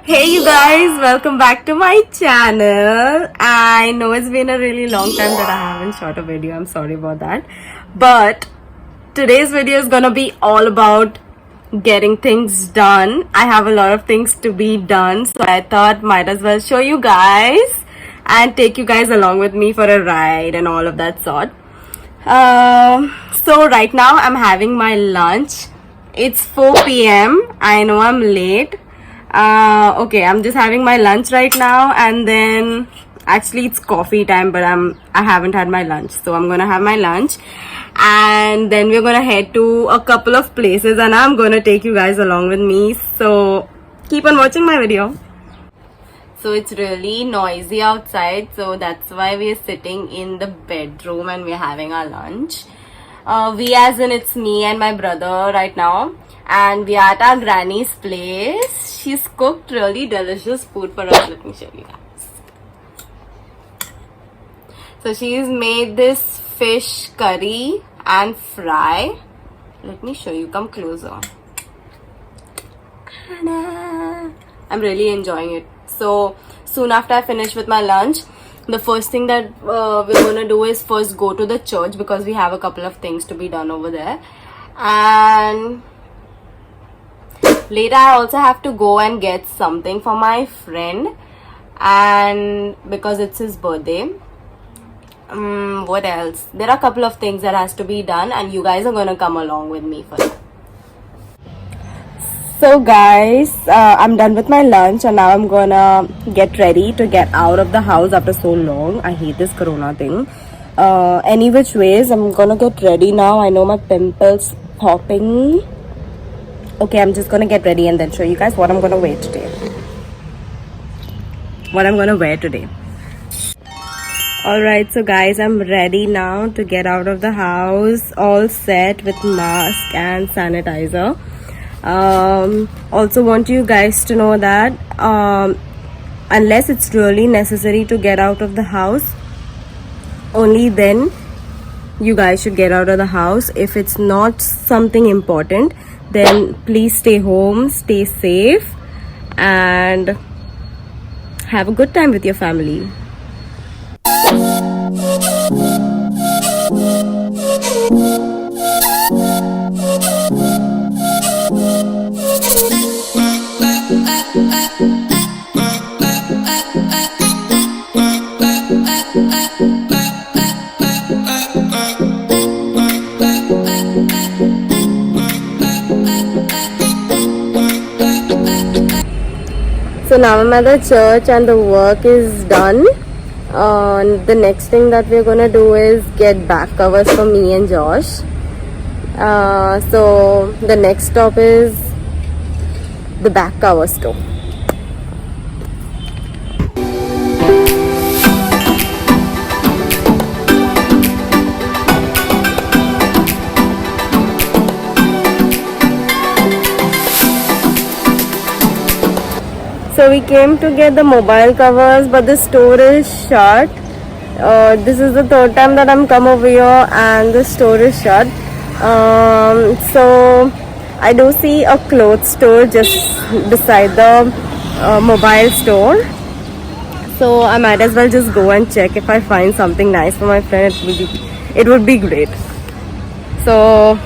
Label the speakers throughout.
Speaker 1: Hey you guys, welcome back to my channel. I know it's been a really long time that I haven't shot a video. I'm sorry about that. But today's video is gonna be all about getting things done. I have a lot of things to be done, so I thought might as well show you guys and take you guys along with me for a ride and all of that sort. So right now I'm having my lunch. It's 4 p.m. I know I'm late. Okay, I'm just having my lunch right now, and then actually it's coffee time, but I haven't had my lunch, so I'm gonna have my lunch, and then we're gonna head to a couple of places, and I'm gonna take you guys along with me. So keep on watching my video. So it's really noisy outside, so that's why we're sitting in the bedroom and we're having our lunch. We as in it's me and my brother right now, and we are at our granny's place. She's cooked really delicious food for us. Let me show you guys. So she's made this fish curry and fry. Let me show you, come closer. I'm really enjoying it. So soon after I finish with my lunch, the first thing that we're gonna do is first go to the church, because we have a couple of things to be done over there, and later I also have to go and get something for my friend, and because it's his birthday. What else? There are a couple of things that has to be done, and you guys are gonna come along with me for that. So guys, I'm done with my lunch, and now I'm gonna get ready to get out of the house after so long. I hate this corona thing. Any which ways, I'm gonna get ready now. I know my pimples popping. Okay, I'm just gonna get ready and then show you guys what I'm gonna wear today. Alright, so guys, I'm ready now to get out of the house, all set with mask and sanitizer. Also want you guys to know that unless it's really necessary to get out of the house, only then you guys should get out of the house. If it's not something important, then please stay home, stay safe, and have a good time with your family. So now I'm at the church and the work is done. The next thing that we're gonna do is get back covers for me and Josh. So the next stop is the back cover store. So we came to get the mobile covers, but the store is shut. This is the third time that I'm come over here and the store is shut. So I do see a clothes store just beside the mobile store. So I might as well just go and check. If I find something nice for my friend, it would be great. So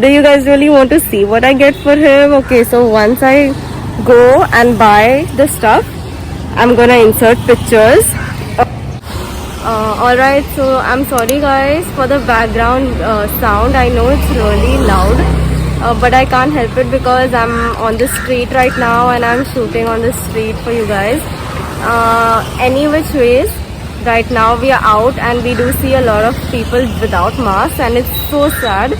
Speaker 1: do you guys really want to see what I get for him? Okay, so once I go and buy the stuff, I'm gonna insert pictures. Alright, so I'm sorry guys for the background sound. I know it's really loud, but I can't help it because I'm on the street right now and I'm shooting on the street for you guys. Any which ways, right now we are out and we do see a lot of people without masks, and it's so sad.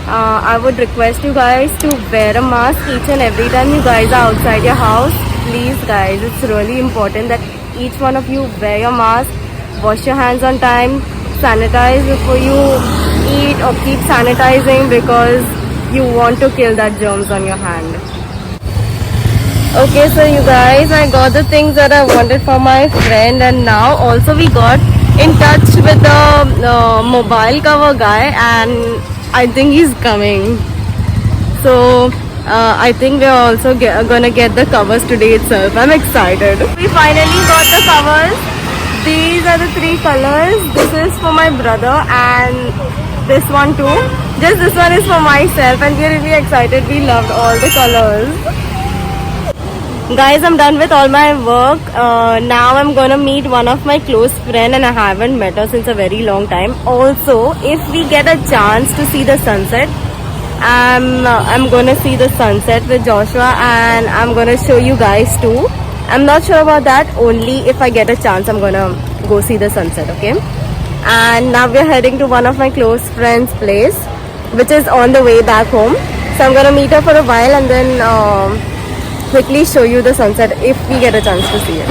Speaker 1: I would request you guys to wear a mask each and every time you guys are outside your house. Please guys, it's really important that each one of you wear your mask, wash your hands on time, sanitize before you eat, or keep sanitizing because you want to kill that germs on your hand. Okay, so you guys, I got the things that I wanted for my friend, and now also we got in touch with the mobile cover guy, and I think he's coming. So I think we're also gonna get the covers today itself. I'm excited. We finally got the covers. These are the 3 colors. This is for my brother and this one too. Just this one is for myself and we're really excited. We loved all the colors. Guys, I'm done with all my work. Now I'm gonna meet one of my close friend and I haven't met her since a very long time. Also, if we get a chance to see the sunset, I'm gonna see the sunset with Joshua and I'm gonna show you guys too. I'm not sure about that. Only if I get a chance, I'm gonna go see the sunset. Okay. And now we're heading to one of my close friends' place, which is on the way back home. So I'm gonna meet her for a while and then quickly show you the sunset if we get a chance to see it.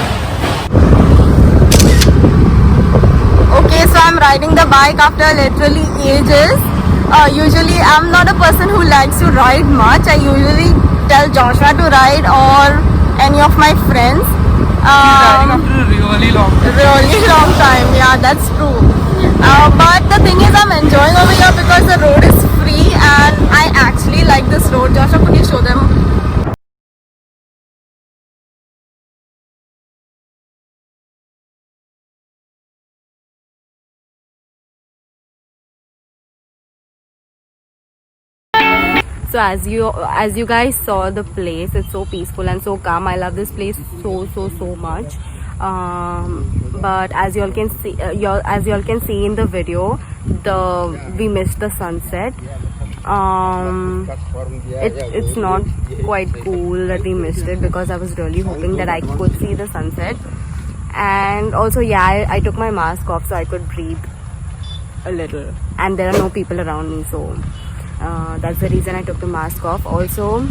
Speaker 1: Okay, so I'm riding the bike after literally ages. Usually I'm not a person who likes to ride much. I usually tell Joshua to ride or any of my friends.
Speaker 2: Riding after a really
Speaker 1: long time. Yeah, that's true. But the thing is, I'm enjoying over here because the road is free and I actually like this road. Joshua, could you show them? So as you guys saw the place, it's so peaceful and so calm. I love this place so much. But as you all can see, in the video, we missed the sunset. It's not quite cool that we missed it because I was really hoping that I could see the sunset. And also, yeah, I took my mask off so I could breathe a little. And there are no people around me, so that's the reason I took the mask off. Also,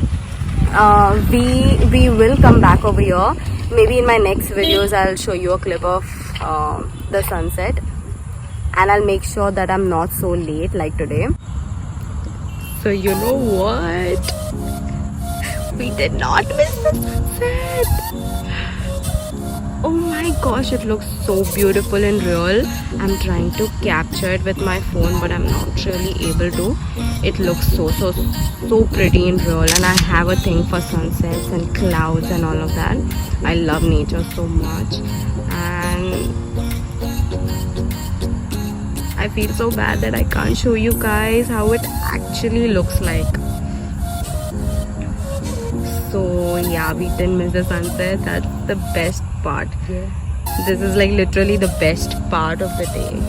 Speaker 1: we will come back over here. Maybe in my next videos I'll show you a clip of the sunset, and I'll make sure that I'm not so late like today. So you know what? We did not miss the sunset. Oh my gosh, it looks so beautiful in real. I'm trying to capture it with my phone, but I'm not really able to. It looks so pretty in real, and I have a thing for sunsets and clouds and all of that. I love nature so much, and I feel so bad that I can't show you guys how it actually looks like. So yeah, we didn't miss the sunset. That's the best part. Yeah. This is like literally the best part of the day.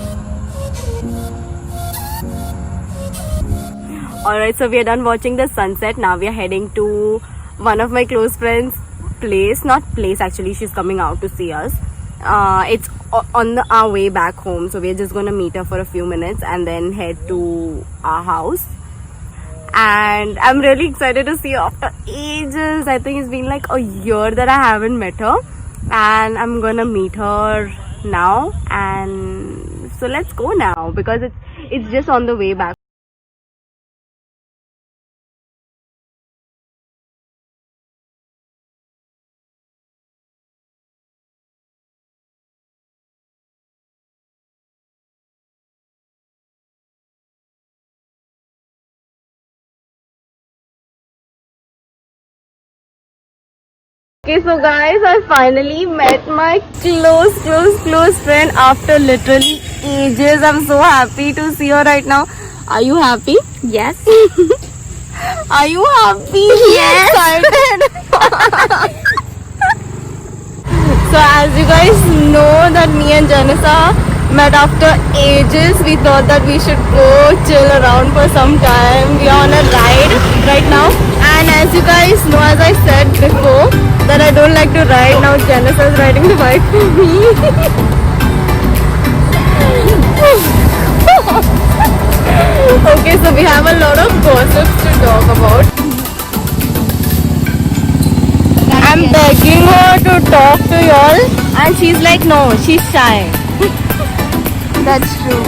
Speaker 1: Alright, so we are done watching the sunset. Now we are heading to one of my close friends' place. Not place actually, she's coming out to see us. It's on our way back home. So we're just gonna meet her for a few minutes and then head to our house. And I'm really excited to see her after ages. I think it's been like a year that I haven't met her. And I'm gonna meet her now. And so let's go now because it's just on the way back. Okay, so guys, I finally met my close friend after literally ages. I'm so happy to see her right now. Are you happy?
Speaker 3: Yes.
Speaker 1: Are you happy?
Speaker 3: Yes.
Speaker 1: Excited? So as you guys know that me and Janissa met after ages, we thought that we should go chill around for some time. We are on a ride right now, and as you guys know, as I said before, that I don't like to ride. Now Janissa is riding the bike for me. Okay, so we have a lot of gossips to talk about. I'm begging her to talk to y'all, and she's like, no, she's shy. That's true.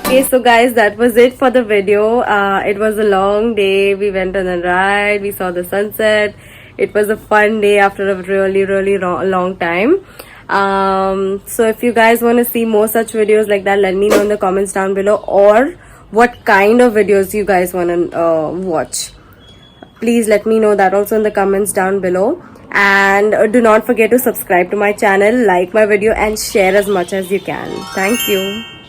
Speaker 1: Okay, so guys, that was it for the video. It was a long day. We went on a ride. We saw the sunset. It was a fun day after a really long time. So if you guys want to see more such videos like that, let me know in the comments down below, or what kind of videos you guys want to watch. please let me know that also in the comments down below. And do not forget to subscribe to my channel, like my video, and share as much as you can. Thank you.